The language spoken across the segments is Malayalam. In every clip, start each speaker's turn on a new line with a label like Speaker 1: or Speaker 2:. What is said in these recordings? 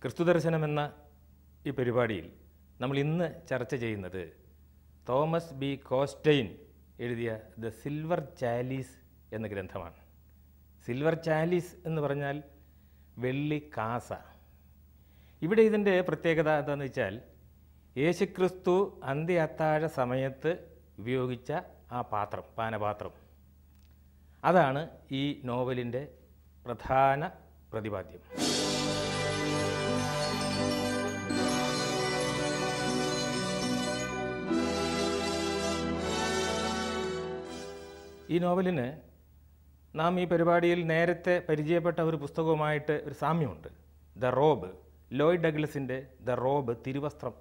Speaker 1: ക്രിസ്തുദർശനം എന്ന ഈ പരിപാടിയിൽ നമ്മൾ ഇന്ന് ചർച്ച ചെയ്യുന്നത് തോമസ് ബി കോസ്റ്റൈൻ എഴുതിയ ദ സിൽവർ ചാലീസ് എന്ന ഗ്രന്ഥമാണ്. സിൽവർ ചാലീസ് എന്ന് പറഞ്ഞാൽ വെള്ളി കാസ. ഇവിടെ ഇതിൻ്റെ പ്രത്യേകത എന്താണെന്ന് വെച്ചാൽ യേശുക്രിസ്തു അന്ത്യ അത്താഴ സമയത്ത് ഉപയോഗിച്ച ആ പാത്രം, പാനപാത്രം, അതാണ് ഈ നോവലിൻ്റെ പ്രധാന പ്രതിപാദ്യം. ഈ നോവലിന് നാം ഈ പരിപാടിയിൽ നേരത്തെ പരിചയപ്പെട്ട ഒരു പുസ്തകവുമായിട്ട് ഒരു സാമ്യമുണ്ട്. ദ റോബ്, ലോയ്ഡ് ഡഗ്ലസിൻ്റെ ദ റോബ്, തിരുവസ്ത്രം.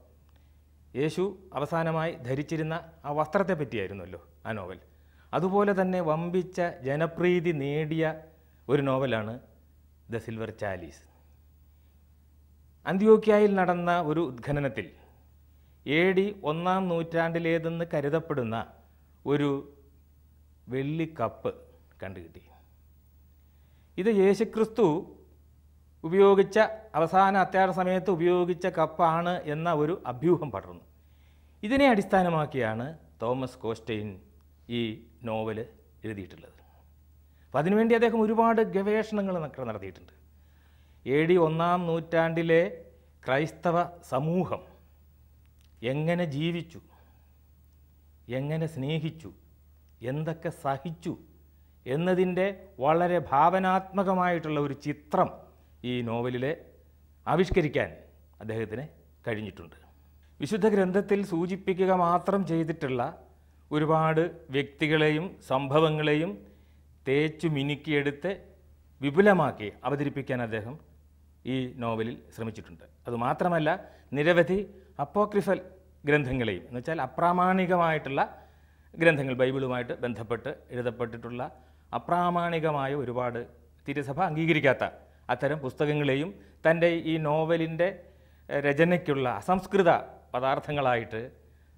Speaker 1: യേശു അവസാനമായി ധരിച്ചിരുന്ന ആ വസ്ത്രത്തെ പറ്റിയായിരുന്നല്ലോ ആ നോവൽ. അതുപോലെ തന്നെ വമ്പിച്ച ജനപ്രീതി നേടിയ ഒരു നോവലാണ് ദ സിൽവർ ചാലീസ്. അന്ത്യോക്യായിൽ നടന്ന ഒരു ഉത്ഖനനത്തിൽ AD 1-ാം നൂറ്റാണ്ടിലേതെന്ന് കരുതപ്പെടുന്ന ഒരു വെള്ളിക്കപ്പ് കണ്ടുകിട്ടി. ഇത് യേശുക്രിസ്തു ഉപയോഗിച്ച അവസാന അത്താഴ സമയത്ത് ഉപയോഗിച്ച കപ്പാണ് എന്ന ഒരു അഭ്യൂഹം പടർന്നു. ഇതിനെ അടിസ്ഥാനമാക്കിയാണ് തോമസ് കോസ്റ്റൈൻ ഈ നോവൽ എഴുതിയിട്ടുള്ളത്. അപ്പം അതിനുവേണ്ടി അദ്ദേഹം ഒരുപാട് ഗവേഷണങ്ങൾ നടത്തിയിട്ടുണ്ട്. AD 1-ാം നൂറ്റാണ്ടിലെ ക്രൈസ്തവ സമൂഹം എങ്ങനെ ജീവിച്ചു, എങ്ങനെ സ്നേഹിച്ചു, എന്തൊക്കെ സഹിച്ചു എന്നതിൻ്റെ വളരെ ഭാവനാത്മകമായിട്ടുള്ള ഒരു ചിത്രം ഈ നോവലിൽ ആവിഷ്കരിക്കാൻ അദ്ദേഹത്തിന് കഴിഞ്ഞിട്ടുണ്ട്. വിശുദ്ധ ഗ്രന്ഥത്തിൽ സൂചിപ്പിക്കുക മാത്രം ചെയ്തിട്ടുള്ള ഒരുപാട് വ്യക്തികളെയും സംഭവങ്ങളെയും തേച്ചു മിനുക്കിയെടുത്ത് വിപുലമാക്കി അവതരിപ്പിക്കാൻ അദ്ദേഹം ഈ നോവലിൽ ശ്രമിച്ചിട്ടുണ്ട്. അതുമാത്രമല്ല, നിരവധി അപ്പോക്രിഫൽ ഗ്രന്ഥങ്ങളെയും, എന്നുവെച്ചാൽ അപ്രാമാണികമായിട്ടുള്ള ഗ്രന്ഥങ്ങൾ, ബൈബിളുമായിട്ട് ബന്ധപ്പെട്ട് എഴുതപ്പെട്ടിട്ടുള്ള അപ്രാമാണികമായ ഒരുപാട് തിരുസഭ അംഗീകരിക്കാത്ത അത്തരം പുസ്തകങ്ങളെയും തൻ്റെ ഈ നോവലിൻ്റെ രചനയ്ക്കുള്ള അസംസ്കൃത പദാർത്ഥങ്ങളായിട്ട്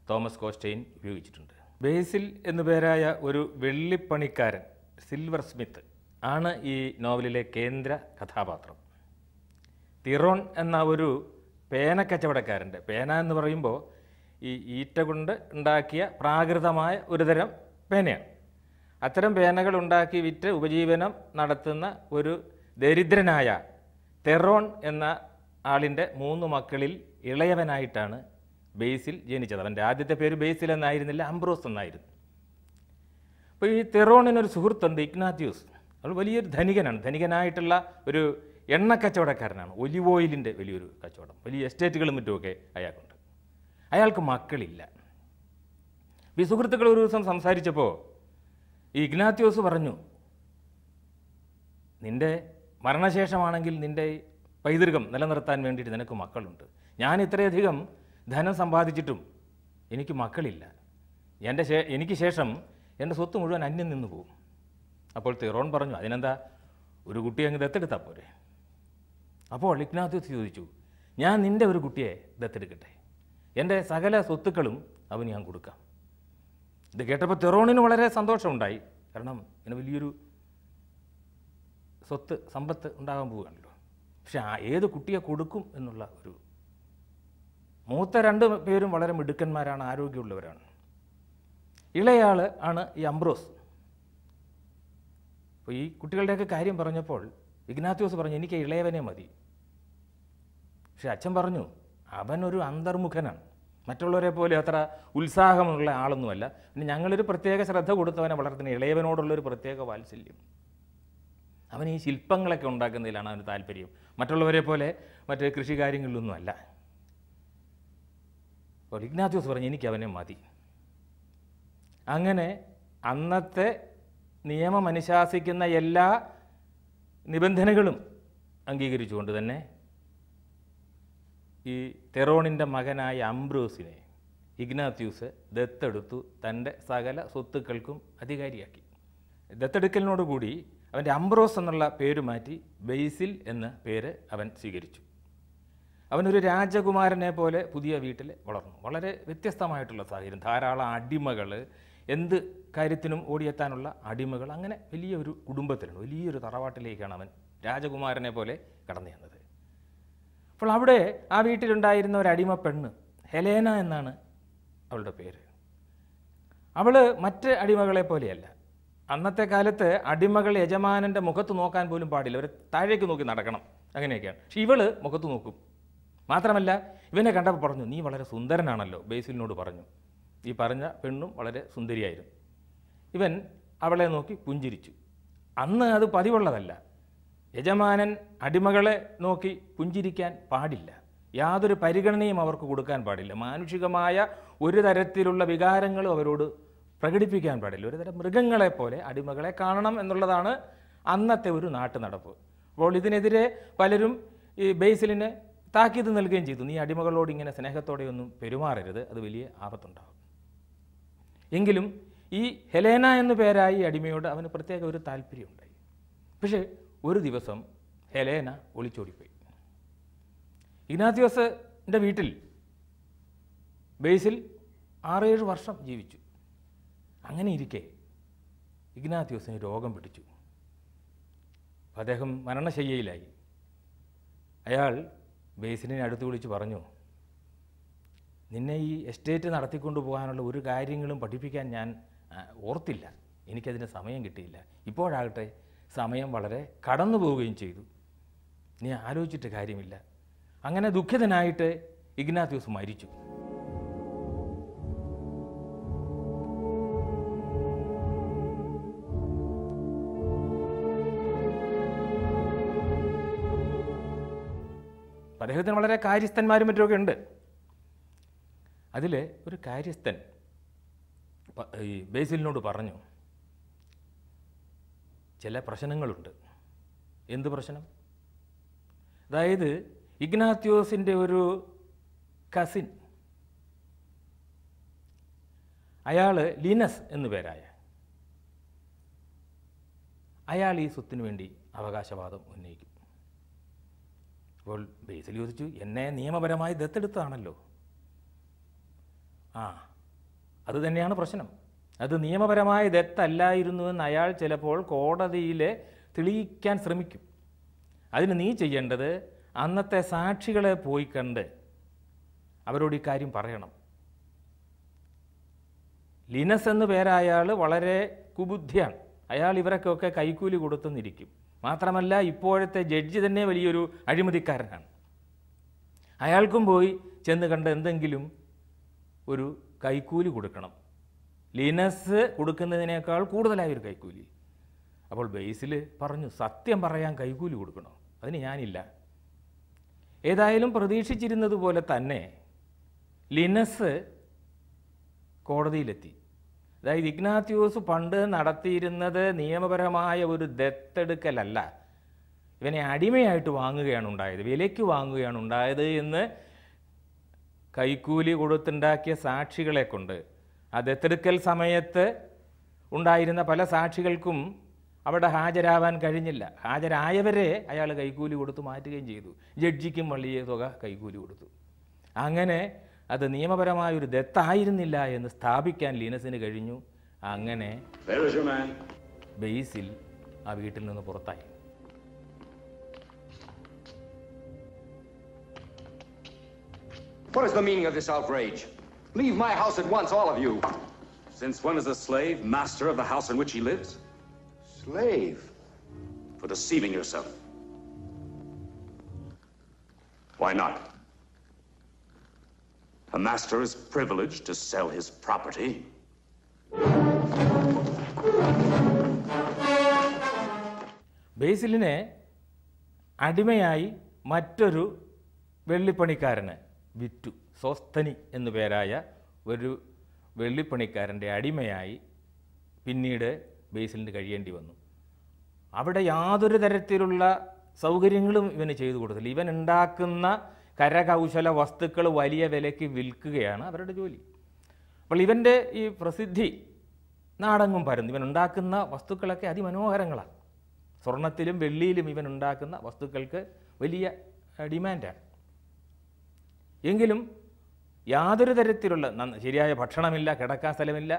Speaker 1: തോമസ് കോസ്റ്റൈൻ ഉപയോഗിച്ചിട്ടുണ്ട്. ബേസിൽ എന്നു പേരായ ഒരു വെള്ളിപ്പണിക്കാരൻ, സിൽവർ സ്മിത്ത്, ആണ് ഈ നോവലിലെ കേന്ദ്ര കഥാപാത്രം. തിറോൺ എന്ന ഒരു പേന കച്ചവടക്കാരൻ്റെ, പേന എന്ന് പറയുമ്പോൾ ഈ ഈറ്റ കൊണ്ട് ഉണ്ടാക്കിയ പ്രാകൃതമായ ഒരുതരം പേനയാണ്. അത്തരം പേനകൾ ഉണ്ടാക്കി വിറ്റ് ഉപജീവനം നടത്തുന്ന ഒരു ദരിദ്രനായ തെറോൺ എന്ന ആളിൻ്റെ 3 മക്കളിൽ ഇളയവനായിട്ടാണ് ബേസിൽ ജനിച്ചത്. അവൻ്റെ ആദ്യത്തെ പേര് ബേസിൽ എന്നായിരുന്നില്ല, അംബ്രോസ് എന്നായിരുന്നു. അപ്പോൾ ഈ തെറോണിനൊരു സുഹൃത്തുണ്ട്, ഇഗ്നാത്യൂസ്. അവൾ വലിയൊരു ധനികനാണ്. ധനികനായിട്ടുള്ള ഒരു എണ്ണ കച്ചവടക്കാരനാണ്. ഒലിവ് ഓയിലിൻ്റെ വലിയൊരു കച്ചവടം, വലിയ എസ്റ്റേറ്റുകളും മറ്റുമൊക്കെ അയാൾക്കുണ്ട്. അയാൾക്ക് മക്കളില്ല. ഈ സുഹൃത്തുക്കൾ ഒരു ദിവസം സംസാരിച്ചപ്പോൾ ഈ ഇഗ്നാത്യൂസ് പറഞ്ഞു, നിൻ്റെ മരണശേഷമാണെങ്കിൽ നിൻ്റെ പൈതൃകം നിലനിർത്താൻ വേണ്ടിയിട്ട് നിനക്ക് മക്കളുണ്ട്. ഞാൻ ഇത്രയധികം ധനം സമ്പാദിച്ചിട്ടും എനിക്ക് മക്കളില്ല. എനിക്ക് ശേഷം എൻ്റെ സ്വത്ത് മുഴുവൻ അന്യം നിന്ന് പോകും. അപ്പോൾ തിറോൺ പറഞ്ഞു, അതിനെന്താ, ഒരു കുട്ടിയെ അങ്ങ് ദത്തെടുത്താൽ പോരെ. അപ്പോൾ ഇഗ്നാത്യൂസ് ചോദിച്ചു, ഞാൻ നിൻ്റെ ഒരു കുട്ടിയെ ദത്തെടുക്കട്ടെ, എൻ്റെ സകല സ്വത്തുക്കളും അവന് ഞാൻ കൊടുക്കാം. ഇത് കേട്ടപ്പോൾ തിറോണിന് വളരെ സന്തോഷമുണ്ടായി. കാരണം ഇങ്ങനെ വലിയൊരു സമ്പത്ത് ഉണ്ടാകാൻ പോവുകയാണല്ലോ. പക്ഷെ ഏത് കുട്ടിയെ കൊടുക്കും എന്നുള്ള ഒരു, മൂത്ത 2 പേരും വളരെ മിടുക്കന്മാരാണ്, ആരോഗ്യമുള്ളവരാണ്. ഇളയാൾ ആണ് ഈ അംബ്രോസ്. അപ്പോൾ ഈ കുട്ടികളുടെയൊക്കെ കാര്യം പറഞ്ഞപ്പോൾ ഇഗ്നാത്യൂസ് പറഞ്ഞു, എനിക്ക് ഇളയവനെ മതി. പക്ഷെ അച്ഛൻ പറഞ്ഞു, അവനൊരു അന്തർമുഖനാണ്, മറ്റുള്ളവരെ പോലെ അത്ര ഉത്സാഹമുള്ള ആളൊന്നുമല്ല. പിന്നെ ഞങ്ങളൊരു പ്രത്യേക ശ്രദ്ധ കൊടുത്തവനെ വളർത്തുന്ന ഇളയവനോടുള്ളൊരു പ്രത്യേക വാത്സല്യം. അവൻ ഈ ശില്പങ്ങളൊക്കെ ഉണ്ടാക്കുന്നതിലാണ് അവന് താല്പര്യം, മറ്റുള്ളവരെ പോലെ മറ്റ് കൃഷി കാര്യങ്ങളിലൊന്നുമല്ല. അപ്പോൾ ഇഗ്നാത്യൂസ് പറഞ്ഞു, എനിക്ക് അവനെ മതി. അങ്ങനെ അന്നത്തെ നിയമം അനുശാസിക്കുന്ന എല്ലാ നിബന്ധനകളും അംഗീകരിച്ചുകൊണ്ട് തന്നെ ഈ തെറോണിൻ്റെ മകനായ അംബ്രോസിനെ ഇഗ്നാത്യൂസ് ദത്തെടുത്തു, തൻ്റെ സകല സ്വത്തുക്കൾക്കും അധികാരിയാക്കി. ദത്തെടുക്കലിനോടുകൂടി അവൻ്റെ അംബ്രോസ് എന്നുള്ള പേര് മാറ്റി ബേസിൽ എന്ന പേര് അവൻ സ്വീകരിച്ചു. അവനൊരു രാജകുമാരനെ പോലെ പുതിയ വീട്ടിൽ വളർന്നു. വളരെ വ്യത്യസ്തമായിട്ടുള്ള സാഹചര്യം, ധാരാളം അടിമകൾ, എന്ത് കാര്യത്തിനും ഓടിയെത്താനുള്ള അടിമകൾ, അങ്ങനെ വലിയൊരു കുടുംബത്തിലാണ്, വലിയൊരു തറവാട്ടിലേക്കാണ് അവൻ രാജകുമാരനെ പോലെ കടന്നു ചെന്നത്. അപ്പോൾ അവിടെ ആ വീട്ടിലുണ്ടായിരുന്ന ഒരു അടിമ പെണ്ണ്, ഹെലേന എന്നാണ് അവളുടെ പേര്. അവൾ മറ്റ് അടിമകളെ പോലെയല്ല. അന്നത്തെ കാലത്ത് അടിമകൾ യജമാനൻ്റെ മുഖത്ത് നോക്കാൻ പോലും പാടില്ല, അവർ താഴേക്ക് നോക്കി നടക്കണം, അങ്ങനെയൊക്കെയാണ്. പക്ഷെ ഇവള് മുഖത്ത് നോക്കും. മാത്രമല്ല ഇവനെ കണ്ടപ്പോൾ പറഞ്ഞു, നീ വളരെ സുന്ദരനാണല്ലോ. ബേസിലിനോട് പറഞ്ഞു. ഈ പറഞ്ഞ പെണ്ണും വളരെ സുന്ദരിയായിരുന്നു. ഇവൻ അവളെ നോക്കി പുഞ്ചിരിച്ചു. അന്ന് അത് പതിവുള്ളതല്ല. യജമാനൻ അടിമകളെ നോക്കി പുഞ്ചിരിക്കാൻ പാടില്ല. യാതൊരു പരിഗണനയും അവർക്ക് കൊടുക്കാൻ പാടില്ല. മാനുഷികമായ ഒരു തരത്തിലുള്ള വികാരങ്ങളും അവരോട് പ്രകടിപ്പിക്കാൻ പാടില്ല. ഒരു തരം മൃഗങ്ങളെപ്പോലെ അടിമകളെ കാണണം എന്നുള്ളതാണ് അന്നത്തെ ഒരു നാട്ടു നടപ്പ്. അപ്പോൾ ഇതിനെതിരെ പലരും ഈ ബേസിലിന് താക്കീത് നൽകുകയും ചെയ്തു. നീ അടിമകളോട് ഇങ്ങനെ സ്നേഹത്തോടെയൊന്നും പെരുമാറരുത്, അത് വലിയ ആപത്തുണ്ടാകും. എങ്കിലും ഈ ഹെലേന എന്നു പേരായി അടിമയോട് അവന് പ്രത്യേക ഒരു താല്പര്യമുണ്ടായി. പക്ഷേ ഒരു ദിവസം ഹെലേന ഒളിച്ചോടിപ്പോയി. ഇഗ്നാത്യോസിൻ്റെ വീട്ടിൽ ബേസിൽ 6-7 വർഷം ജീവിച്ചു. അങ്ങനെ ഇരിക്കെ ഇഗ്നാത്യോസിന് രോഗം പിടിച്ചു. അദ്ദേഹം മരണശയ്യയിലായി. അയാൾ ബേസിലിനെ അടുത്ത് വിളിച്ച് പറഞ്ഞു, നിന്നെ ഈ എസ്റ്റേറ്റ് നടത്തിക്കൊണ്ടു പോകാനുള്ള ഒരു കാര്യങ്ങളും പഠിപ്പിക്കാൻ ഞാൻ ഓർത്തില്ല, എനിക്കതിന് സമയം കിട്ടിയില്ല. ഇപ്പോഴാകട്ടെ സമയം വളരെ കടന്നു പോവുകയും ചെയ്തു, നീ ആലോചിച്ചിട്ട് കാര്യമില്ല. അങ്ങനെ ദുഃഖിതനായിട്ട് ഇഗ്നാത്യോസ് മരിച്ചു. അദ്ദേഹത്തിന് വളരെ കാര്യസ്ഥന്മാരും മറ്റുമൊക്കെ ഉണ്ട്. അതിൽ ഒരു കാര്യസ്ഥൻ ഈ ബേസിലിനോട് പറഞ്ഞു, ചില പ്രശ്നങ്ങളുണ്ട്. എന്ത് പ്രശ്നം? അതായത് ഇഗ്നാത്യോസിൻ്റെ ഒരു കസിൻ, അയാൾ ലിനസ് എന്നു പേരായ അയാൾ ഈ സ്വത്തിനു വേണ്ടി അവകാശവാദം ഉന്നയിക്കും. അപ്പോൾ ബേസിൽ ചോദിച്ചു, എന്നെ നിയമപരമായി ദത്തെടുത്തതാണല്ലോ. അത് തന്നെയാണ് പ്രശ്നം. അത് നിയമപരമായ ദത്തല്ലായിരുന്നുവെന്ന് അയാൾ ചിലപ്പോൾ കോടതിയിൽ തെളിയിക്കാൻ ശ്രമിക്കും. അതിന് നീ ചെയ്യേണ്ടത് അന്നത്തെ സാക്ഷികളെ പോയി കണ്ട് അവരോട് ഈ കാര്യം പറയണം. ലിനസ് എന്ന് പേരായാൾ വളരെ കുബുദ്ധിയാണ്. അയാൾ ഇവരൊക്കെ കൈക്കൂലി കൊടുത്തെന്നിരിക്കും. മാത്രമല്ല ഇപ്പോഴത്തെ ജഡ്ജി തന്നെ വലിയൊരു അഴിമതിക്കാരനാണ്. അയാൾക്കും പോയി ചെന്ന് കണ്ട് എന്തെങ്കിലും ഒരു കൈക്കൂലി കൊടുക്കണം. ലിനസ് കൊടുക്കുന്നതിനേക്കാൾ കൂടുതലായൊരു കൈക്കൂലി. അപ്പോൾ ബേസിൽ പറഞ്ഞു, സത്യം പറയാൻ കൈക്കൂലി കൊടുക്കണോ? അതിന് ഞാനില്ല. ഏതായാലും പ്രതീക്ഷിച്ചിരുന്നത് പോലെ തന്നെ ലിനസ് കോടതിയിലെത്തി. അതായത് ഇഗ്നാത്യോസ് പണ്ട് നടത്തിയിരുന്നത് നിയമപരമായ ഒരു ദത്തെടുക്കലല്ല, ഇവനെ അടിമയായിട്ട് വാങ്ങുകയാണ് ഉണ്ടായത്, വിലയ്ക്ക് വാങ്ങുകയാണ് ഉണ്ടായത് എന്ന് കൈക്കൂലി കൊടുത്തുണ്ടാക്കിയ സാക്ഷികളെ കൊണ്ട് ആ ദത്തെടുക്കൽ സമയത്ത് ഉണ്ടായിരുന്ന പല സാക്ഷികൾക്കും അവിടെ ഹാജരാവാൻ കഴിഞ്ഞില്ല. ഹാജരായവരെ അയാൾ കൈക്കൂലി കൊടുത്ത് മാറ്റുകയും ചെയ്തു. ജഡ്ജിക്കും വലിയ തുക കൈക്കൂലി കൊടുത്തു. അങ്ങനെ അത് നിയമപരമായൊരു ദത്തായിരുന്നില്ല എന്ന് സ്ഥാപിക്കാൻ ലിനസിന് കഴിഞ്ഞു. അങ്ങനെ ബേസിൽ ആ വീട്ടിൽ നിന്ന് പുറത്തായി.
Speaker 2: What is the meaning of this outrage? Leave my house at once, all of you.
Speaker 3: Since when is a slave master of the house in which he lives?
Speaker 2: Slave?
Speaker 3: For deceiving yourself. Why not? A master is privileged to sell his property.
Speaker 1: ബേസിലിനെ അടിമയായി മറ്റൊരു വെള്ളിപ്പണിക്കാരന് വിറ്റു. സോസ്തനി എന്നു പേരായ ഒരു വെള്ളിപ്പണിക്കാരൻ്റെ അടിമയായി പിന്നീട് ബേസിലിന് കഴിയേണ്ടി വന്നു. അവിടെ യാതൊരു തരത്തിലുള്ള സൗകര്യങ്ങളും ഇവന് ചെയ്തു കൊടുത്തില്ല. ഇവൻ ഉണ്ടാക്കുന്ന കരകൗശല വസ്തുക്കൾ വലിയ വിലയ്ക്ക് വിൽക്കുകയാണ് അവരുടെ ജോലി. അപ്പോൾ ഇവൻ്റെ ഈ പ്രസിദ്ധി നാടെങ്ങും പരന്നു. ഇവൻ ഉണ്ടാക്കുന്ന വസ്തുക്കളൊക്കെ അതിമനോഹരങ്ങളാണ്. സ്വർണത്തിലും വെള്ളിയിലും ഇവൻ ഉണ്ടാക്കുന്ന വസ്തുക്കൾക്ക് വലിയ ഡിമാൻഡാണ്. എങ്കിലും യാതൊരു തരത്തിലുള്ള ശരിയായ ഭക്ഷണമില്ല, കിടക്കാൻ സ്ഥലമില്ല,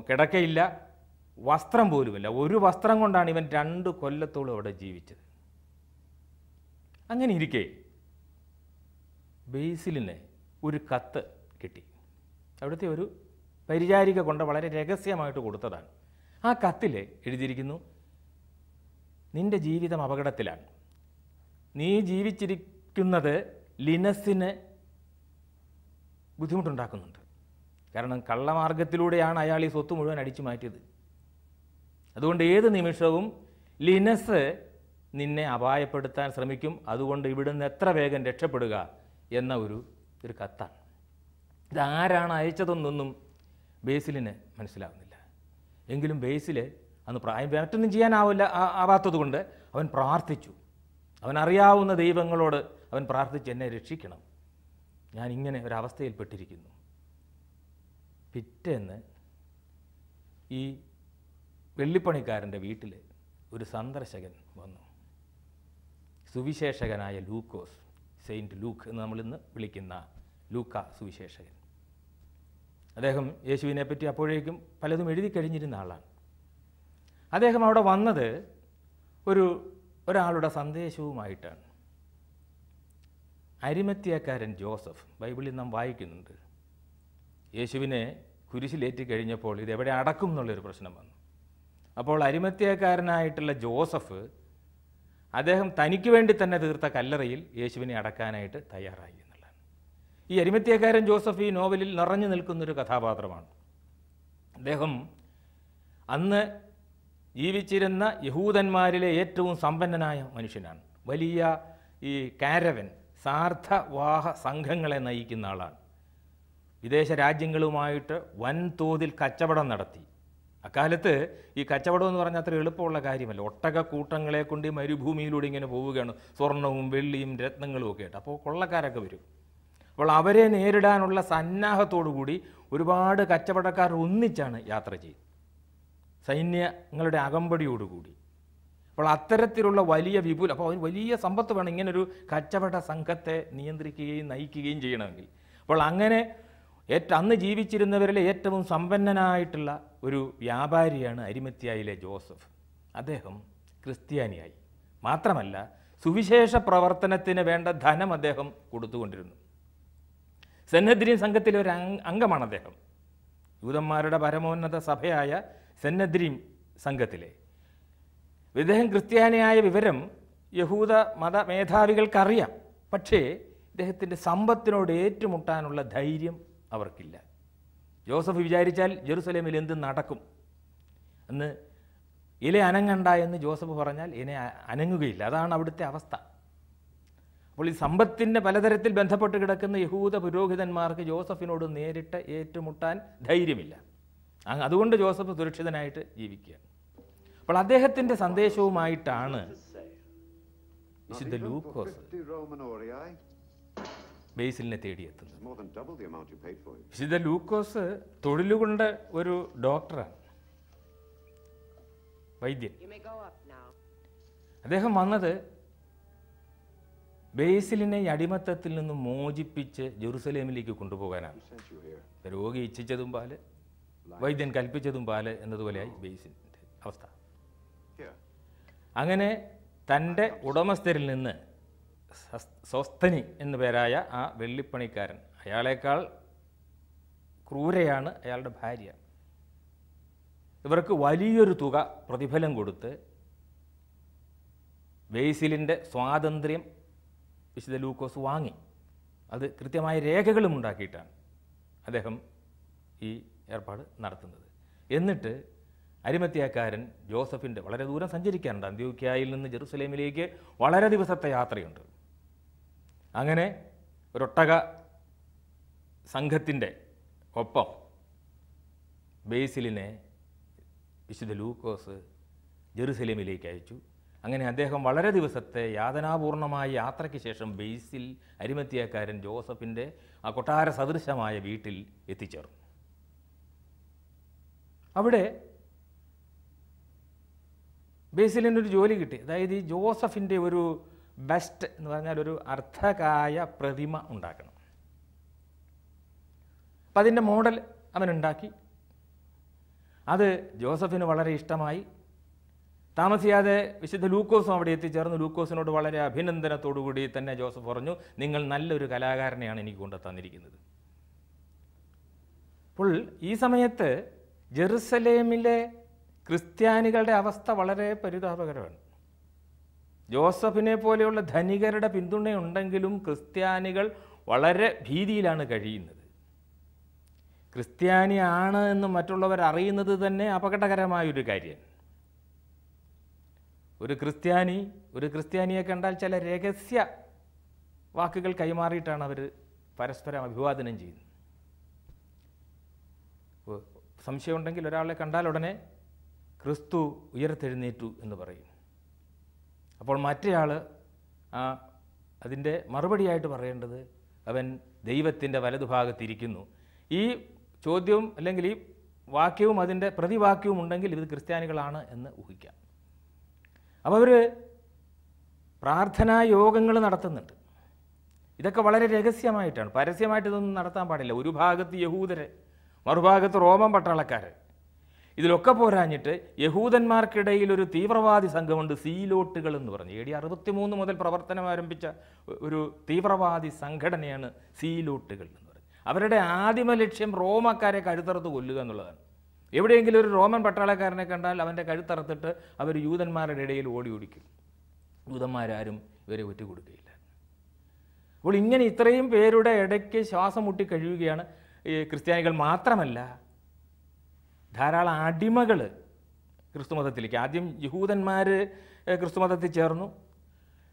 Speaker 1: കിടക്കയില്ല, വസ്ത്രം പോലുമില്ല. ഒരു വസ്ത്രം കൊണ്ടാണ് ഇവൻ 2 കൊല്ലത്തോളം അവിടെ ജീവിച്ചത്. അങ്ങനെ ഇരിക്കെ ബേസിലിന് ഒരു കത്ത് കിട്ടി. അവിടുത്തെ ഒരു പരിചാരിക കൊണ്ട് വളരെ രഹസ്യമായിട്ട് കൊടുത്തതാണ്. ആ കത്തിൽ എഴുതിയിരിക്കുന്നു, നിൻ്റെ ജീവിതം അപകടത്തിലാണ്. നീ ജീവിച്ചിരിക്കുന്നത് ലിനസിന് ബുദ്ധിമുട്ടുണ്ടാക്കുന്നുണ്ട്. കാരണം കള്ളമാർഗത്തിലൂടെയാണ് അയാൾ ഈ സ്വത്ത് മുഴുവൻ അടിച്ചു മാറ്റിയത്. അതുകൊണ്ട് ഏത് നിമിഷവും ലിനസ് നിന്നെ അപായപ്പെടുത്താൻ ശ്രമിക്കും. അതുകൊണ്ട് ഇവിടുന്ന് എത്ര വേഗം രക്ഷപ്പെടുക എന്ന ഒരു കത്താണ്. ഇതാരാണ് അയച്ചതെന്നൊന്നും ബേസിലിന് മനസ്സിലാവുന്നില്ല. എങ്കിലും ബേസിൽ അന്ന് മറ്റൊന്നും ആവാത്തത് കൊണ്ട് അവൻ പ്രാർത്ഥിച്ചു. അവനറിയാവുന്ന ദൈവങ്ങളോട് അവൻ പ്രാർത്ഥിച്ച്, എന്നെ രക്ഷിക്കണം, ഞാനിങ്ങനെ ഒരവസ്ഥയിൽപ്പെട്ടിരിക്കുന്നു. പിറ്റേന്ന് ഈ വെള്ളിപ്പണിക്കാരൻ്റെ വീട്ടിൽ ഒരു സന്ദർശകൻ വന്നു. സുവിശേഷകനായ ലൂക്കോസ്, സെയിൻറ്റ് ലൂക്ക് എന്ന് നമ്മളിന്ന് വിളിക്കുന്ന ലൂക്ക സുവിശേഷകൻ. അദ്ദേഹം യേശുവിനെ പറ്റി അപ്പോഴേക്കും പലതും എഴുതി കഴിഞ്ഞിരുന്ന ആളാണ്. അദ്ദേഹം അവിടെ വന്നത് ഒരാളുടെ സന്ദേശവുമായിട്ടാണ്. അരിമത്യാക്കാരൻ ജോസഫ്, ബൈബിളിൽ നാം വായിക്കുന്നുണ്ട്, യേശുവിനെ കുരിശിലേറ്റി കഴിഞ്ഞപ്പോൾ ഇതെവിടെ അടക്കും എന്നുള്ളൊരു പ്രശ്നം വന്നു. അപ്പോൾ അരിമത്യാക്കാരനായിട്ടുള്ള ജോസഫ് അദ്ദേഹം തനിക്ക് വേണ്ടി തന്നെ തീർത്ത കല്ലറയിൽ യേശുവിനെ അടക്കാനായിട്ട് തയ്യാറായി എന്നുള്ളതാണ്. ഈ അരിമത്യാക്കാരൻ ജോസഫ് ഈ നോവലിൽ നിറഞ്ഞു നിൽക്കുന്നൊരു കഥാപാത്രമാണ്. അദ്ദേഹം അന്ന് ജീവിച്ചിരുന്ന യഹൂദന്മാരിലെ ഏറ്റവും സമ്പന്നനായ മനുഷ്യനാണ്. വലിയ ഈ കാരവൻ, സാർത്ഥവാഹ സംഘങ്ങളെ നയിക്കുന്ന ആളാണ്. വിദേശ രാജ്യങ്ങളുമായിട്ട് വൻതോതിൽ കച്ചവടം നടത്തി. അക്കാലത്ത് ഈ കച്ചവടം എന്ന് പറഞ്ഞാൽ അത്ര എളുപ്പമുള്ള കാര്യമല്ല. ഒട്ടകക്കൂട്ടങ്ങളെ കൊണ്ട് മരുഭൂമിയിലൂടെ ഇങ്ങനെ പോവുകയാണ്, സ്വർണവും വെള്ളിയും രത്നങ്ങളും ഒക്കെ ആയിട്ട്. അപ്പോൾ കൊള്ളക്കാരൊക്കെ വരും. അപ്പോൾ അവരെ നേരിടാനുള്ള സന്നാഹത്തോടു കൂടി ഒരുപാട് കച്ചവടക്കാർ ഒന്നിച്ചാണ് യാത്ര ചെയ്യുന്നത്, സൈന്യങ്ങളുടെ അകമ്പടിയോടുകൂടി. അപ്പോൾ അത്തരത്തിലുള്ള വലിയ വിപുല, അപ്പോൾ അതിന് വലിയ സമ്പത്ത് വേണം ഇങ്ങനൊരു കച്ചവട സംഘത്തെ നിയന്ത്രിക്കുകയും നയിക്കുകയും ചെയ്യണമെങ്കിൽ. അപ്പോൾ അങ്ങനെ അന്ന് ജീവിച്ചിരുന്നവരിലെ ഏറ്റവും സമ്പന്നനായിട്ടുള്ള ഒരു വ്യാപാരിയാണ് അരിമത്യായിലെ ജോസഫ്. അദ്ദേഹം ക്രിസ്ത്യാനിയായി. മാത്രമല്ല സുവിശേഷ പ്രവർത്തനത്തിന് വേണ്ട ധനം അദ്ദേഹം കൊടുത്തുകൊണ്ടിരുന്നു. സെന്നദ്രീൻ സംഘത്തിലെ ഒരു അംഗമാണ് അദ്ദേഹം. യൂതന്മാരുടെ പരമോന്നത സഭയായ സെന്നദ്രീൻ സംഘത്തിലെ. ഇദ്ദേഹം ക്രിസ്ത്യാനിയായ വിവരം യഹൂദ മത മേധാവികൾക്കറിയാം. പക്ഷേ ഇദ്ദേഹത്തിൻ്റെ സമ്പത്തിനോട് ഏറ്റുമുട്ടാനുള്ള ധൈര്യം അവർക്കില്ല. ജോസഫ് വിചാരിച്ചാൽ ജെറുസലേമിൽ എന്ത് നടക്കും. അന്ന് ഇല അനങ്ങണ്ട എന്ന് ജോസഫ് പറഞ്ഞാൽ ഇല അനങ്ങുകയില്ല. അതാണ് അവിടുത്തെ അവസ്ഥ. അപ്പോൾ ഈ സമ്പത്തിൻ്റെ പലതരത്തിൽ ബന്ധപ്പെട്ട് കിടക്കുന്ന യഹൂദ പുരോഹിതന്മാർക്ക് ജോസഫിനോട് നേരിട്ട് ഏറ്റുമുട്ടാൻ ധൈര്യമില്ല. അതുകൊണ്ട് ജോസഫ് സുരക്ഷിതനായിട്ട് ജീവിക്കുകയാണ്. അപ്പോൾ അദ്ദേഹത്തിൻ്റെ സന്ദേശവുമായിട്ടാണ് വിശുദ്ധ ലൂക്കോസ് ബേസിലിനെ തേടിയെത്തുന്നത്. വിശുദ്ധ ലൂക്കോസ് തൊഴിലുകൊണ്ട് ഒരു ഡോക്ടറാണ്, വൈദ്യൻ. അദ്ദേഹം വന്നത് ബേസിലിനെ അടിമത്തത്തിൽ നിന്ന് മോചിപ്പിച്ച് ജെറുസലേമിലേക്ക് കൊണ്ടുപോകാനാണ്. രോഗി ഇച്ഛിച്ചതും പാല്, വൈദ്യൻ കൽപ്പിച്ചതും പാല് എന്നതുപോലെയായി ബേസിലിൻ്റെ അവസ്ഥ. അങ്ങനെ തൻ്റെ ഉടമസ്ഥരിൽ നിന്ന് സ്വസ്ഥനി എന്നു പേരായ ആ വെള്ളിപ്പണിക്കാരൻ, അയാളേക്കാൾ ക്രൂരയാണ് അയാളുടെ ഭാര്യ, ഇവർക്ക് വലിയൊരു തുക പ്രതിഫലം കൊടുത്ത് ബേസിലിൻ്റെ സ്വാതന്ത്ര്യം വിശുദ്ധ ലൂക്കോസ് വാങ്ങി. അത് കൃത്യമായ രേഖകളും ഉണ്ടാക്കിയിട്ടാണ് അദ്ദേഹം ഈ ഏർപ്പാട് നടത്തുന്നത്. എന്നിട്ട് അരിമത്യാക്കാരൻ ജോസഫിൻ്റെ വളരെ ദൂരം സഞ്ചരിക്കാനുണ്ട്. അന്ത്യോക്യായിൽ നിന്ന് ജെറുസലേമിലേക്ക് വളരെ ദിവസത്തെ യാത്രയുണ്ട്. അങ്ങനെ ഒരൊട്ടക സംഘത്തിൻ്റെ ഒപ്പം ബേസിലിനെ വിശുദ്ധ ലൂക്കോസ് ജെറുസലേമിലേക്ക് അയച്ചു. അങ്ങനെ അദ്ദേഹം വളരെ ദിവസത്തെ യാതനാപൂർണമായ യാത്രയ്ക്ക് ശേഷം ബേസിൽ അരിമത്യാക്കാരൻ ജോസഫിൻ്റെ ആ കൊട്ടാര സദൃശമായ വീട്ടിൽ എത്തിച്ചേർന്നു. അവിടെ ബേസിലിനൊരു ജോലി കിട്ടി. അതായത് ഈ ജോസഫിൻ്റെ ഒരു ബെസ്റ്റ് എന്ന് പറഞ്ഞാൽ ഒരു അർദ്ധകായ പ്രതിമ ഉണ്ടാക്കണം. അപ്പം അതിൻ്റെ മോഡൽ അവനുണ്ടാക്കി. അത് ജോസഫിന് വളരെ ഇഷ്ടമായി. താമസിയാതെ വിശുദ്ധ ലൂക്കോസും അവിടെ എത്തിച്ചേർന്ന് ലൂക്കോസിനോട് വളരെ അഭിനന്ദനത്തോടുകൂടി തന്നെ ജോസഫ് പറഞ്ഞു, നിങ്ങൾ നല്ലൊരു കലാകാരനെയാണ് എനിക്ക് കൊണ്ട് തന്നിരിക്കുന്നത്. അപ്പോൾ ഈ സമയത്ത് ജെറുസലേമിലെ ക്രിസ്ത്യാനികളുടെ അവസ്ഥ വളരെ പരിതാപകരമാണ്. ജോസഫിനെ പോലെയുള്ള ധനികരുടെ പിന്തുണയുണ്ടെങ്കിലും ക്രിസ്ത്യാനികൾ വളരെ ഭീതിയിലാണ് കഴിയുന്നത്. ക്രിസ്ത്യാനിയാണ് എന്ന് മറ്റുള്ളവർ അറിയുന്നത് തന്നെ അപകടകരമായൊരു കാര്യം. ഒരു ക്രിസ്ത്യാനിയെ കണ്ടാൽ ചില രഹസ്യ വാക്കുകൾ കൈമാറിയിട്ടാണ് അവർ പരസ്പരം അഭിവാദനം ചെയ്യുന്നത്. സംശയമുണ്ടെങ്കിൽ ഒരാളെ കണ്ടാൽ ഉടനെ ക്രിസ്തു ഉയർത്തെഴുന്നേറ്റു എന്ന് പറയും. അപ്പോൾ മറ്റേയാൾ അതിൻ്റെ മറുപടിയായിട്ട് പറയേണ്ടത് അവൻ ദൈവത്തിൻ്റെ വലതുഭാഗത്തിരിക്കുന്നു. ഈ ചോദ്യവും അല്ലെങ്കിൽ ഈ വാക്യവും അതിൻ്റെ പ്രതിവാക്യവും ഉണ്ടെങ്കിൽ ഇത് ക്രിസ്ത്യാനികളാണ് എന്ന് ഊഹിക്കാം. അപ്പോൾ അവർ പ്രാർത്ഥനാ യോഗങ്ങൾ നടത്തുന്നുണ്ട്. ഇതൊക്കെ വളരെ രഹസ്യമായിട്ടാണ്, പരസ്യമായിട്ട് ഇതൊന്നും നടത്താൻ പാടില്ല. ഒരു ഭാഗത്ത് യഹൂദരെ, മറുഭാഗത്ത് റോമൻ പട്ടാളക്കാർ. ഇതിലൊക്കെ പോരാഞ്ഞിട്ട് യഹൂദന്മാർക്കിടയിൽ ഒരു തീവ്രവാദി സംഘമുണ്ട്, സീലോട്ടുകൾ എന്ന് പറഞ്ഞ്. AD 63 മുതൽ പ്രവർത്തനം ആരംഭിച്ച ഒരു തീവ്രവാദി സംഘടനയാണ് സീലോട്ടുകൾ എന്ന് പറയുന്നത്. അവരുടെ ആദിമ ലക്ഷ്യം റോമക്കാരെ കഴുത്തറുത്ത് കൊല്ലുക എന്നുള്ളതാണ്. എവിടെയെങ്കിലും ഒരു റോമൻ പട്ടാളക്കാരനെ കണ്ടാൽ അവൻ്റെ കഴുത്തറുത്തിട്ട് അവർ യൂതന്മാരുടെ ഇടയിൽ ഓടിക്കും. യൂതന്മാരാരും ഇവരെ ഒറ്റുകൊടുക്കുകയില്ല. അപ്പോൾ ഇങ്ങനെ ഇത്രയും പേരുടെ ഇടയ്ക്ക് ശ്വാസം മുട്ടി കഴിയുകയാണ് ഈ ക്രിസ്ത്യാനികൾ. മാത്രമല്ല, ധാരാളം അടിമകൾ ക്രിസ്തുമതത്തിലേക്ക്. ആദ്യം യഹൂദന്മാർ ക്രിസ്തുമതത്തിൽ ചേർന്നു.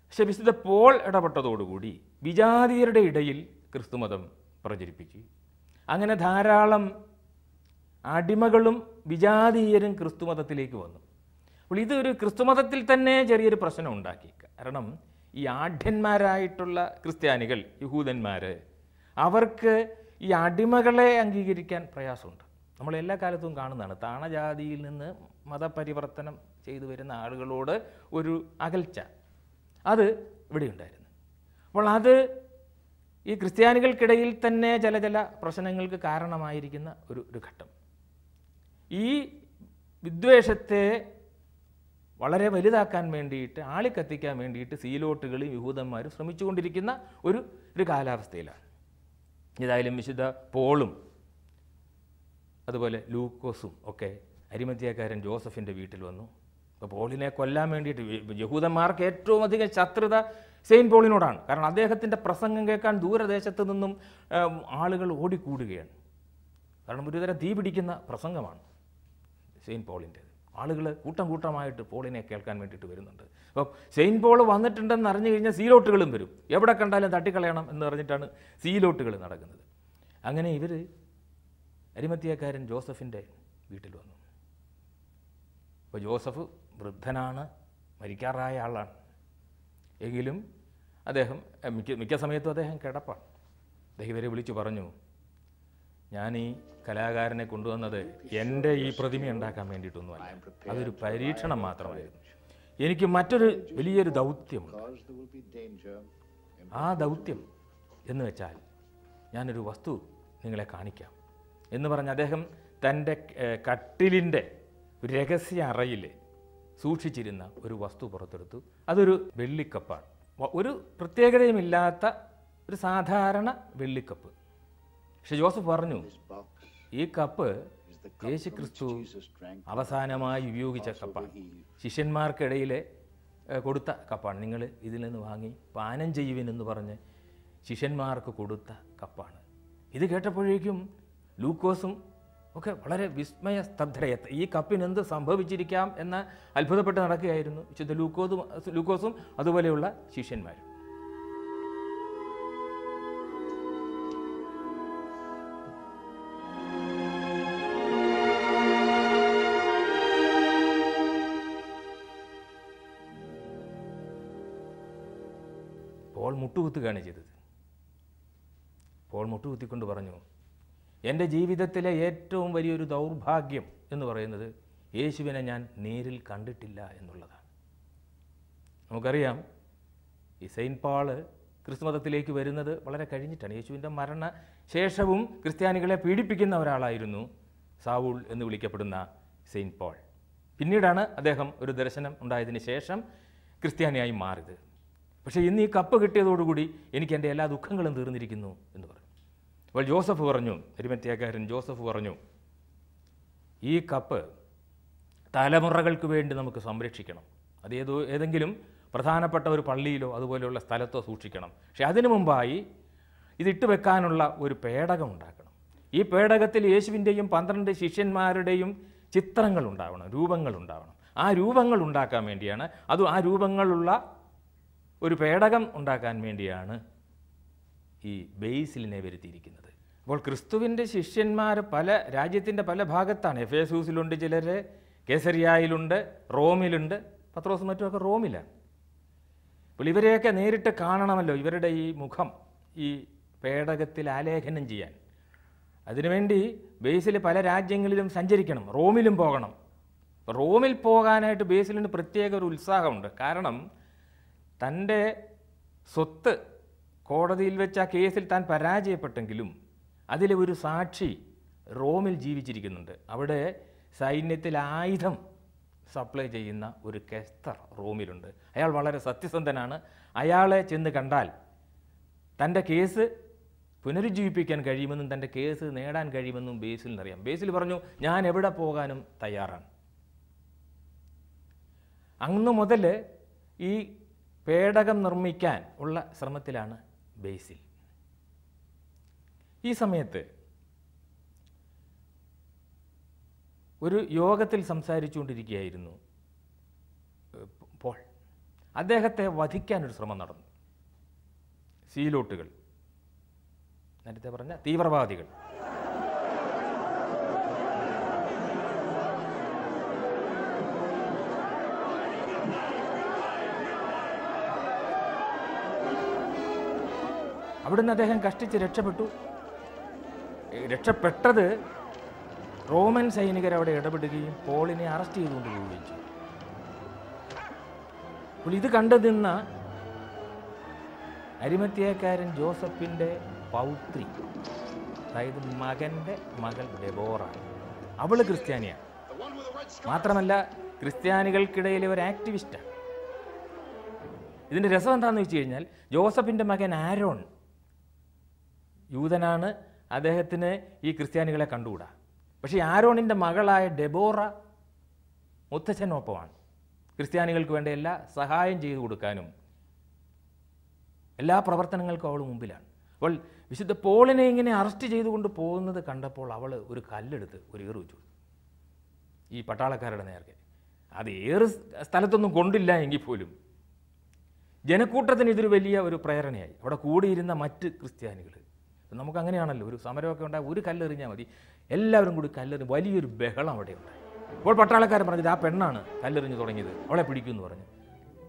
Speaker 1: പക്ഷെ വിശുദ്ധ പോൾ ഇടപെട്ടതോടുകൂടി വിജാതീയരുടെ ഇടയിൽ ക്രിസ്തുമതം പ്രചരിപ്പിച്ചു. അങ്ങനെ ധാരാളം അടിമകളും വിജാതീയരും ക്രിസ്തുമതത്തിലേക്ക് വന്നു. അപ്പോൾ ഇതൊരു ക്രിസ്തുമതത്തിൽ തന്നെ ചെറിയൊരു പ്രശ്നം ഉണ്ടാക്കി. കാരണം ഈ ആഢ്യന്മാരായിട്ടുള്ള ക്രിസ്ത്യാനികൾ, യഹൂദന്മാർ, അവർക്ക് ഈ അടിമകളെ അംഗീകരിക്കാൻ പ്രയാസമുണ്ട്. നമ്മൾ എല്ലാ കാലത്തും കാണുന്നതാണ്. താണജാതിയിൽ നിന്ന് മതപരിവർത്തനം ചെയ്തു വരുന്ന ആളുകളോട് ഒരു അകൽച്ച, അത് ഇവിടെ ഉണ്ടായിരുന്നു. അപ്പോൾ അത് ഈ ക്രിസ്ത്യാനികൾക്കിടയിൽ തന്നെ ചില പ്രശ്നങ്ങൾക്ക് കാരണമായിരിക്കുന്ന ഒരു ഘട്ടം. ഈ വിദ്വേഷത്തെ വളരെ വലുതാക്കാൻ വേണ്ടിയിട്ട്, ആളിക്കത്തിക്കാൻ വേണ്ടിയിട്ട് സീലോട്ടുകളും യഹൂദന്മാരും ശ്രമിച്ചുകൊണ്ടിരിക്കുന്ന ഒരു കാലാവസ്ഥയിലാണ്. ഏതായാലും വിശുദ്ധ പോളും അതുപോലെ ലൂക്കോസും ഒക്കെ അരിമത്യാക്കാരൻ ജോസഫിൻ്റെ വീട്ടിൽ വന്നു. അപ്പോൾ പോളിനെ കൊല്ലാൻ വേണ്ടിയിട്ട് യഹൂദന്മാർക്ക് ഏറ്റവും അധികം ശത്രുത സെയിൻറ്റ് പോളിനോടാണ്. കാരണം അദ്ദേഹത്തിൻ്റെ പ്രസംഗം കേൾക്കാൻ ദൂരദേശത്ത് നിന്നും ആളുകൾ ഓടിക്കൂടുകയാണ്. കാരണം ഒരുതരം തീ പിടിക്കുന്ന പ്രസംഗമാണ് സെയിൻറ്റ് പോളിൻ്റെ. ആളുകൾ കൂട്ടമായിട്ട് പോളിനെ കേൾക്കാൻ വേണ്ടിയിട്ട് വരുന്നുണ്ട്. അപ്പോൾ സെയിൻറ്റ് പോൾ വന്നിട്ടുണ്ടെന്ന് അറിഞ്ഞു കഴിഞ്ഞാൽ സീലോട്ടുകളും വരും. എവിടെ കണ്ടാലും തട്ടിക്കളയണം എന്ന് പറഞ്ഞിട്ടാണ് സീലോട്ടുകൾ നടക്കുന്നത്. അങ്ങനെ ഇവർ അരിമത്യാക്കാരൻ ജോസഫിൻ്റെ വീട്ടിൽ വന്നു. അപ്പോൾ ജോസഫ് വൃദ്ധനാണ്, മരിക്കാറായ ആളാണ്. എങ്കിലും അദ്ദേഹം മിക്ക സമയത്തും അദ്ദേഹം കിടപ്പാണ്. അദ്ദേഹം ഇവരെ വിളിച്ചു പറഞ്ഞു, ഞാൻ ഈ കലാകാരനെ കൊണ്ടുവന്നത് എൻ്റെ ഈ പ്രതിമ ഉണ്ടാക്കാൻ വേണ്ടിയിട്ടൊന്നുമല്ല, അതൊരു പരീക്ഷണം മാത്രമായിരുന്നു. എനിക്ക് മറ്റൊരു വലിയൊരു ദൗത്യമുണ്ട്. ആ ദൗത്യം എന്ന് വെച്ചാൽ ഞാനൊരു വസ്തു നിങ്ങളെ കാണിക്കാം എന്ന് പറഞ്ഞ് അദ്ദേഹം തൻ്റെ കട്ടിലിൻ്റെ ഒരു രഹസ്യ അറയിൽ സൂക്ഷിച്ചിരുന്ന ഒരു വസ്തു പുറത്തെടുത്തു. അതൊരു വെള്ളിക്കപ്പാണ്. ഒരു പ്രത്യേകതയുമില്ലാത്ത ഒരു സാധാരണ വെള്ളിക്കപ്പ്. പക്ഷെ ജോസഫ് പറഞ്ഞു, ഈ കപ്പ് യേശുക്രിസ്തു അവസാനമായി ഉപയോഗിച്ച കപ്പാണ്, ശിഷ്യന്മാർക്കിടയിൽ കൊടുത്ത കപ്പാണ്. നിങ്ങൾ ഇതിൽ നിന്ന് വാങ്ങി പാനം ചെയ്യുവിനെന്ന് പറഞ്ഞ് ശിഷ്യന്മാർക്ക് കൊടുത്ത കപ്പാണ്. ഇത് കേട്ടപ്പോഴേക്കും ലൂക്കോസും ഒക്കെ വളരെ വിസ്മയസ്തബ്ധരായി. ഈ കപ്പിന് എന്ത് സംഭവിച്ചിരിക്കാം എന്ന് അത്ഭുതപ്പെട്ട് നടക്കുകയായിരുന്നു വിശുദ്ധ ലൂക്കോസും അതുപോലെയുള്ള ശിഷ്യന്മാരും. പോൾ മുട്ടുകുത്തുകയാണ് ചെയ്തത്. പോൾ മുട്ടുകുത്തിക്കൊണ്ട് പറഞ്ഞു, എൻ്റെ ജീവിതത്തിലെ ഏറ്റവും വലിയൊരു ദൗർഭാഗ്യം എന്ന് പറയുന്നത് യേശുവിനെ ഞാൻ നേരിൽ കണ്ടിട്ടില്ല എന്നുള്ളതാണ്. നമുക്കറിയാം, ഈ സെയിൻറ്റ് പോള് ക്രിസ്തുമതത്തിലേക്ക് വരുന്നത് വളരെ കഴിഞ്ഞിട്ടാണ്. യേശുവിൻ്റെ മരണശേഷവും ക്രിസ്ത്യാനികളെ പീഡിപ്പിക്കുന്ന ഒരാളായിരുന്നു സാവൂൾ എന്ന് വിളിക്കപ്പെടുന്ന സെയിൻറ്റ് പോൾ. പിന്നീടാണ് അദ്ദേഹം ഒരു ദർശനം ഉണ്ടായതിന് ശേഷം ക്രിസ്ത്യാനിയായി മാറിയത്. പക്ഷേ ഇന്ന് ഈ കപ്പ് കിട്ടിയതോടുകൂടി എനിക്ക് എൻ്റെ എല്ലാ ദുഃഖങ്ങളും തീർന്നിരിക്കുന്നു എന്ന് പറഞ്ഞു. അപ്പോൾ ജോസഫ് പറഞ്ഞു, അരിമത്യാക്കാരൻ ജോസഫ് പറഞ്ഞു, ഈ കപ്പ് തലമുറകൾക്ക് വേണ്ടി നമുക്ക് സംരക്ഷിക്കണം. അത് ഏതെങ്കിലും പ്രധാനപ്പെട്ട ഒരു പള്ളിയിലോ അതുപോലെയുള്ള സ്ഥലത്തോ സൂക്ഷിക്കണം. പക്ഷെ അതിനു മുമ്പായി ഇതിട്ട് വെക്കാനുള്ള ഒരു പേടകം ഉണ്ടാക്കണം. ഈ പേടകത്തിൽ യേശുവിൻ്റെയും 12 ശിഷ്യന്മാരുടെയും ചിത്രങ്ങൾ ഉണ്ടാവണം, രൂപങ്ങൾ ഉണ്ടാവണം. ആ രൂപങ്ങൾ ഉണ്ടാക്കാൻ വേണ്ടിയാണ്, ആ രൂപങ്ങളുള്ള ഒരു പേടകം ഉണ്ടാക്കാൻ വേണ്ടിയാണ് ഈ ബേസിലിനെ വരുത്തിയിരിക്കുന്നത്. അപ്പോൾ ക്രിസ്തുവിൻ്റെ ശിഷ്യന്മാർ രാജ്യത്തിൻ്റെ പല ഭാഗത്താണ്. എഫേസൂസിലുണ്ട്, ചിലർ കേസരിയായിലുണ്ട്, റോമിലുണ്ട്. പത്രോസും മറ്റുമൊക്കെ റോമിലാണ്. അപ്പോൾ ഇവരെയൊക്കെ നേരിട്ട് കാണണമല്ലോ, ഇവരുടെ ഈ മുഖം ഈ പേടകത്തിൽ ആലേഖനം ചെയ്യാൻ. അതിനുവേണ്ടി ബേസിൽ പല രാജ്യങ്ങളിലും സഞ്ചരിക്കണം, റോമിലും പോകണം. റോമിൽ പോകാനായിട്ട് ബേസിലിന് പ്രത്യേക ഒരു ഉത്സാഹമുണ്ട്. കാരണം തൻ്റെ സ്വത്ത് കോടതിയിൽ വെച്ച് ആ കേസിൽ താൻ പരാജയപ്പെട്ടെങ്കിലും അതിലെ ഒരു സാക്ഷി റോമിൽ ജീവിച്ചിരിക്കുന്നുണ്ട്. അവിടെ സൈന്യത്തിൽ ആയുധം സപ്ലൈ ചെയ്യുന്ന ഒരു കെസ്തർ റോമിലുണ്ട്. അയാൾ വളരെ സത്യസന്ധനാണ്. അയാളെ ചെന്ന് കണ്ടാൽ തൻ്റെ കേസ് പുനരുജ്ജീവിപ്പിക്കാൻ കഴിയുമെന്നും തൻ്റെ കേസ് നേടാൻ കഴിയുമെന്നും ബേസിലിനറിയാം. ബേസിൽ പറഞ്ഞു, ഞാൻ എവിടെ പോകാനും തയ്യാറാണ്. അന്ന് മുതൽ ഈ പേടകം നിർമ്മിക്കാൻ ഉള്ള ശ്രമത്തിലാണ് ബേസിൽ. ഈ സമയത്ത് ഒരു യോഗത്തിൽ സംസാരിച്ചുകൊണ്ടിരിക്കുകയായിരുന്നു പോൾ. അദ്ദേഹത്തെ വധിക്കാനൊരു ശ്രമം നടന്നു. സീലോട്ടുകൾ, നേരത്തെ പറഞ്ഞ തീവ്രവാദികൾ. അവിടുന്ന് അദ്ദേഹം കഷ്ടിച്ച് രക്ഷപ്പെട്ടത് റോമൻ സൈനികർ അവിടെ ഇടപെടുകയും പോളിനെ അറസ്റ്റ് ചെയ്തുകൊണ്ട് പോവുകയും ചെയ്തു. അപ്പോൾ ഇത് കണ്ടു നിന്ന അരിമത്യാക്കാരൻ ജോസഫിൻ്റെ പൗത്രി, അതായത് മകൻ്റെ മകൾ ഡെബോറ, അവൾ ക്രിസ്ത്യാനിയാണ്. മാത്രമല്ല ക്രിസ്ത്യാനികൾക്കിടയിലെ ഒരു ആക്ടിവിസ്റ്റാണ്. ഇതിൻ്റെ രസം എന്താണെന്ന് വെച്ച് കഴിഞ്ഞാൽ, ജോസഫിൻ്റെ മകൻ ആരോൺ യൂതനാണ്. അദ്ദേഹത്തിന് ഈ ക്രിസ്ത്യാനികളെ കണ്ടുകൂടാ. പക്ഷേ ആരോണിൻ്റെ മകളായ ഡെബോറ മുത്തച്ഛനൊപ്പമാണ്. ക്രിസ്ത്യാനികൾക്ക് വേണ്ട എല്ലാ സഹായം ചെയ്തു കൊടുക്കാനും എല്ലാ പ്രവർത്തനങ്ങൾക്കും അവൾ മുമ്പിലാണ്. അപ്പോൾ വിശുദ്ധ പോളിനെ ഇങ്ങനെ അറസ്റ്റ് ചെയ്തുകൊണ്ട് പോകുന്നത് കണ്ടപ്പോൾ അവൾ ഒരു കല്ലെടുത്ത് ഒരു ഏറ് വെച്ചു ഈ പട്ടാളക്കാരുടെ നേർക്ക്. അത് ഏറ് സ്ഥലത്തൊന്നും കൊണ്ടില്ല എങ്കിൽ പോലും ജനക്കൂട്ടത്തിന് ഇതൊരു വലിയ ഒരു പ്രേരണയായി. അവിടെ കൂടിയിരുന്ന മറ്റ് ക്രിസ്ത്യാനികൾ, നമുക്കങ്ങനെയാണല്ലോ, ഒരു സമരമൊക്കെ ഉണ്ടായി ഒരു കല്ലെറിഞ്ഞാൽ മതി, എല്ലാവരും കൂടി കല്ലെറിഞ്ഞ് വലിയൊരു ബഹളം അവിടെ ഉണ്ടായി. അപ്പോൾ പട്ടാളക്കാരൻ പറഞ്ഞത് ആ പെണ്ണാണ് കല്ലെറിഞ്ഞ് തുടങ്ങിയത്, അവളെ പിടിക്കുമെന്ന് പറഞ്ഞു.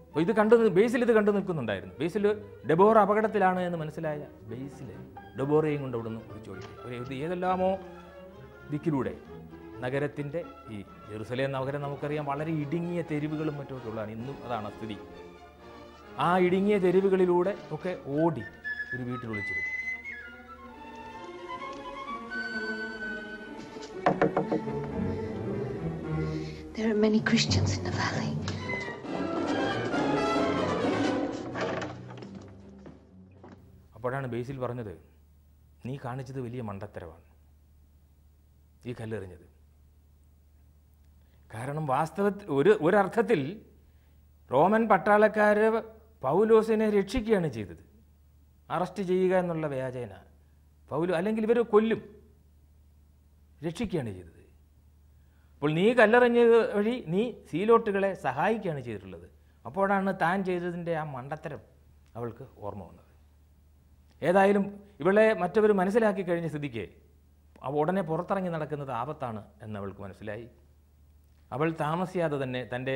Speaker 1: അപ്പോൾ ബേസിൽ ഇത് കണ്ടു നിൽക്കുന്നുണ്ടായിരുന്നു. ബേസിൽ ഡെബോറ അപകടത്തിലാണ് എന്ന് മനസ്സിലായ ബേസിൽ ഡെബോറയും കൊണ്ട് അവിടെ നിന്ന് വിളിച്ചോടി ഏതെല്ലാമോ ദിക്കിലൂടെ നഗരത്തിൻ്റെ ഈ ജെറുസലേം നഗരം നമുക്കറിയാം വളരെ ഇടുങ്ങിയ തെരുവുകളും മറ്റുമൊക്കെ ഉള്ളതാണ്. ഇന്നും അതാണ് സ്ഥിതി. ആ ഇടുങ്ങിയ തെരുവുകളിലൂടെ ഒക്കെ ഓടി ഒരു വീട്ടിൽ വിളിച്ചിരുന്നു.
Speaker 4: There are many Christians in the valley.
Speaker 1: അപ്പോഴാണ് ബേസിൽ പറഞ്ഞത്, നീ കാണിച്ചത് വലിയ മണ്ടത്തരമാണ് ഈ കല്ലെറിഞ്ഞത്. കാരണം വാസ്തവത്തിൽ ഒരർത്ഥത്തിൽ റോമൻ പട്ടാളക്കാർ പൗലോസിനെ രക്ഷിക്കുകയാണ് ചെയ്തത്, അറസ്റ്റ് ചെയ്യുക എന്നുള്ള വ്യാജേന. അല്ലെങ്കിൽ ഇവർ കൊല്ലും, രക്ഷിക്കുകയാണ് ചെയ്തത്. അപ്പോൾ നീ കല്ലെറിഞ്ഞത് വഴി നീ സീലോട്ടുകളെ സഹായിക്കുകയാണ് ചെയ്തിട്ടുള്ളത്. അപ്പോഴാണ് താൻ ചെയ്തതിൻ്റെ ആ മണ്ടത്തരം അവൾക്ക് ഓർമ്മ വന്നത്. ഏതായാലും ഇവളെ മറ്റവർ മനസ്സിലാക്കി കഴിഞ്ഞ സ്ഥിതിക്ക് ഉടനെ പുറത്തിറങ്ങി നടക്കുന്നത് ആപത്താണ് എന്നവൾക്ക് മനസ്സിലായി. അവൾ താമസിയാതെ തന്നെ തൻ്റെ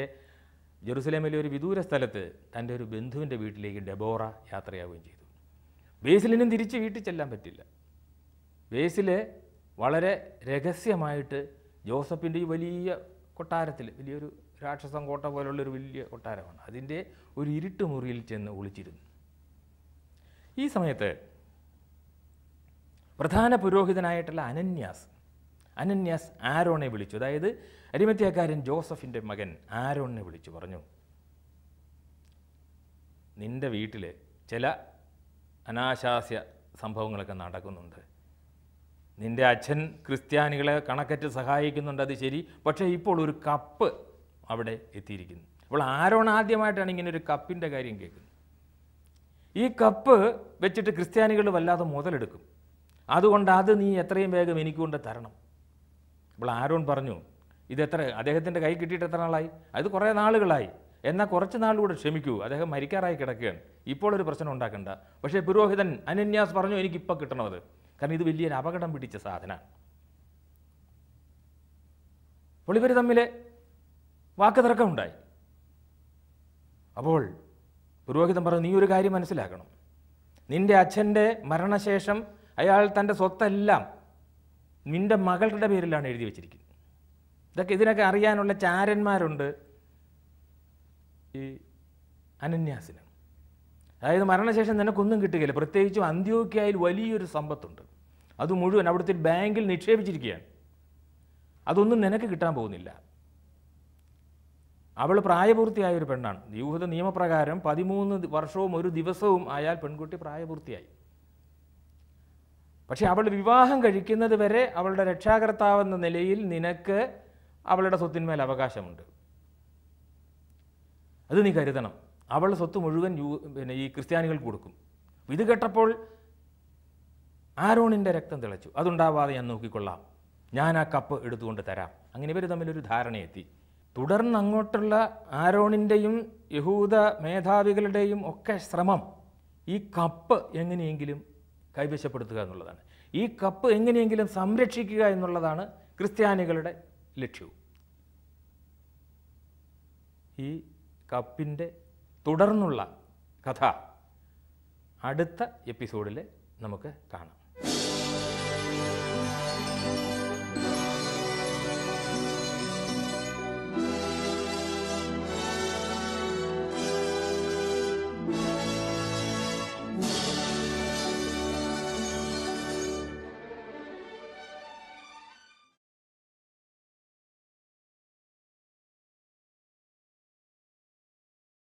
Speaker 1: ജെറുസലേമിലെ ഒരു വിദൂര സ്ഥലത്ത് തൻ്റെ ഒരു ബന്ധുവിൻ്റെ വീട്ടിലേക്ക് ഡെബോറ യാത്രയാവുകയും ചെയ്തു. ബേസിലിനും തിരിച്ച് വീട്ടിൽ ചെല്ലാൻ പറ്റില്ല. ബേസിൽ വളരെ രഹസ്യമായിട്ട് ജോസഫിൻ്റെ ഈ വലിയ കൊട്ടാരത്തിൽ, വലിയൊരു രാക്ഷസം കോട്ട പോലുള്ളൊരു വലിയ കൊട്ടാരമാണ്, അതിൻ്റെ ഒരു ഇരുട്ട് മുറിയിൽ ചെന്ന് ഒളിച്ചിരുന്നു. ഈ സമയത്ത് പ്രധാന പുരോഹിതനായിട്ടുള്ള അനന്യാസ് ആരോണെ വിളിച്ചു. അതായത് അരിമത്യാക്കാരൻ ജോസഫിൻ്റെ മകൻ ആരോണിനെ വിളിച്ചു പറഞ്ഞു, നിൻ്റെ വീട്ടിൽ ചില അനാശാസ്യ സംഭവങ്ങളൊക്കെ നടക്കുന്നുണ്ട്. നിൻ്റെ അച്ഛൻ ക്രിസ്ത്യാനികളെ കണക്കറ്റ് സഹായിക്കുന്നുണ്ട്, അത് ശരി. പക്ഷേ ഇപ്പോൾ ഒരു കപ്പ് അവിടെ എത്തിയിരിക്കുന്നു. അപ്പോൾ ആരോൺ ആദ്യമായിട്ടാണ് ഇങ്ങനെ ഒരു കപ്പിൻ്റെ കാര്യം കേൾക്കുന്നത്. ഈ കപ്പ് വെച്ചിട്ട് ക്രിസ്ത്യാനികൾ വല്ലാതെ മുതലെടുക്കും. അതുകൊണ്ട് അത് നീ എത്രയും വേഗം എനിക്ക് കൊണ്ട് തരണം. അപ്പോൾ ആരോൺ പറഞ്ഞു, ഇതെത്ര അദ്ദേഹത്തിൻ്റെ കൈ കിട്ടിയിട്ട് എത്ര നാളായി? അത് കുറേ നാളുകളായി. എന്നാൽ കുറച്ച് നാളുകൂടെ ക്ഷമിക്കൂ, അദ്ദേഹം മരിക്കാറായി കിടക്കുകയാണ്, ഇപ്പോൾ ഒരു പ്രശ്നം ഉണ്ടാക്കണ്ട. പക്ഷേ പുരോഹിതൻ അനന്യാസ് പറഞ്ഞു, എനിക്കിപ്പോൾ കിട്ടണത്, കാരണം ഇത് വലിയൊരു അപകടം പിടിച്ച സാധനമാണ്. അപ്പോൾ ഇവർ തമ്മിൽ വാക്ക് തർക്കമുണ്ടായി. അപ്പോൾ പുരോഹിതൻ പറഞ്ഞു, നീ ഒരു കാര്യം മനസ്സിലാക്കണം, നിൻ്റെ അച്ഛൻ്റെ മരണശേഷം അയാൾ തൻ്റെ സ്വത്തെല്ലാം നിൻ്റെ മകളുടെ പേരിലാണ് എഴുതി വച്ചിരിക്കുന്നത്. ഇതിനൊക്കെ അറിയാനുള്ള ചാരന്മാരുണ്ട് ഈ അനന്യാസിന്. അതായത് മരണശേഷം നിനക്കൊന്നും കിട്ടുകയില്ല. പ്രത്യേകിച്ചും അന്ത്യോക്യയിൽ വലിയൊരു സമ്പത്തുണ്ട്, അത് മുഴുവൻ അവിടുത്തെ ബാങ്കിൽ നിക്ഷേപിച്ചിരിക്കുകയാണ്. അതൊന്നും നിനക്ക് കിട്ടാൻ പോകുന്നില്ല. അവൾ പ്രായപൂർത്തിയായ ഒരു പെണ്ണാണ്. യഹൂദ നിയമപ്രകാരം 13 വർഷവും 1 ദിവസവും ആയാൽ പെൺകുട്ടി പ്രായപൂർത്തിയായി. പക്ഷേ അവൾ വിവാഹം കഴിക്കുന്നത് വരെ അവളുടെ രക്ഷാകർത്താവെന്ന നിലയിൽ നിനക്ക് അവളുടെ സ്വത്തിന്മേൽ അവകാശമുണ്ട്. അത് നീ കരുതണം. അവൾ സ്വത്ത് മുഴുവൻ ഈ ക്രിസ്ത്യാനികൾക്ക് കൊടുക്കും. ഇത് കേട്ടപ്പോൾ ആരോണിൻ്റെ രക്തം തിളച്ചു. അതുണ്ടാവാതെ ഞാൻ നോക്കിക്കൊള്ളാം, ഞാൻ ആ കപ്പ് എടുത്തുകൊണ്ട് തരാം. അങ്ങനെ ഇവർ തമ്മിലൊരു ധാരണയെത്തി. തുടർന്ന് അങ്ങോട്ടുള്ള ആരോണിൻ്റെയും യഹൂദ മേധാവികളുടെയും ഒക്കെ ശ്രമം ഈ കപ്പ് എങ്ങനെയെങ്കിലും കൈവശപ്പെടുത്തുക എന്നുള്ളതാണ്. ഈ കപ്പ് എങ്ങനെയെങ്കിലും സംരക്ഷിക്കുക എന്നുള്ളതാണ് ക്രിസ്ത്യാനികളുടെ ലക്ഷ്യവും. ഈ കപ്പിൻ്റെ തുടർന്നുള്ള കഥ അടുത്ത എപ്പിസോഡിൽ നമുക്ക് കാണാം.